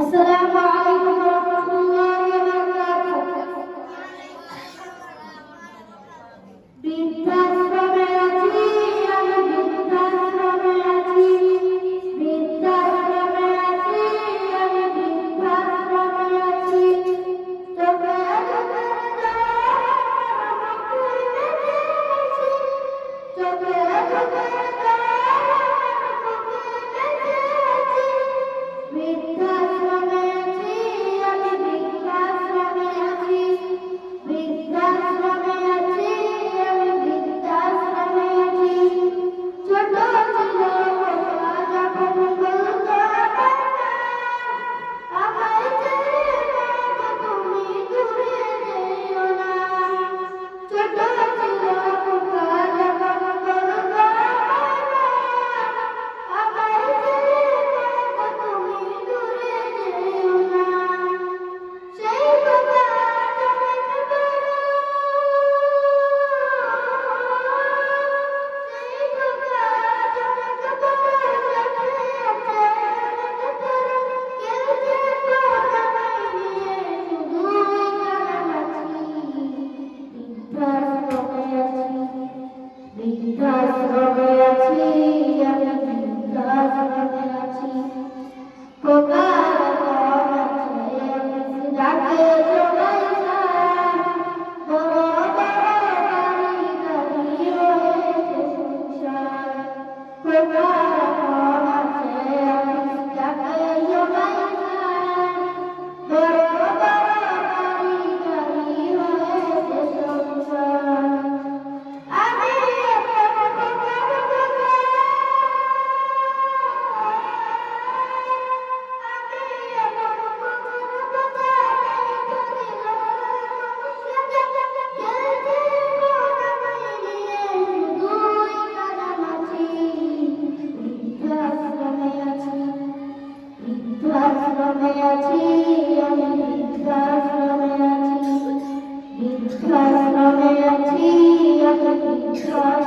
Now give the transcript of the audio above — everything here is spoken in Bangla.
আসসালামু আলাইকুম ওয়া রাহমাতুল্লাহি ওয়া বারাকাতুহু। বৃদ্ধাশ্রমে আছি, আমি বৃদ্ধাশ্রমে আছি, বৃদ্ধাশ্রমে আছি, আমি বৃদ্ধাশ্রমে আছি। চোখে চোখে চোখে চোখে বৃদ্ধাশ্রমে আছি, আমি বৃদ্ধাশ্রমে আছি, বৃদ্ধাশ্রমে আছি, আমি বৃদ্ধাশ্রমে আছি। ছোট ছিল খোকা যখন বলতো আমায় ছেড়ে না তুমি দূরে যেও না। ছোট ছিল খোকা যখন বলতো আমায় ছেড়ে না তুমি দূরে যেও না। সেই খোকা অনেক বড়, সেই খোকা অনেক বড়, চোখে আছে অনেক বড়, কেউ যে আমায় নিয়ে শুধুই কান্নাকাটি। বৃদ্ধাশ্রমে আছি, বৃদ্ধাশ্রমে আছি, আমি বৃদ্ধাশ্রমে আছি। খোকা এখন আছে অফিস ডাকে সবাই যায়, বড় বড় গাড়ি গাড়ি হয়েছে সংসার। খোকা এখন আছে অফিস ডাকে সবাই যায়, বড় বড় গাড়ি গাড়ি হয়েছে সংসার। আমি এখন খোকার খোকা, আমি এখন খোকার খোকা, দায়িত্ব দিল মানুষকে, কে যে আমায় নিয়ে শুধুই কান্নাকাটি। বৃদ্ধাশ্রমে আছি, বৃদ্ধাশ্রমে আছি, আমি বৃদ্ধাশ্রমে আছি, বৃদ্ধাশ্রমে আছি, আমি বৃদ্ধাশ্রমে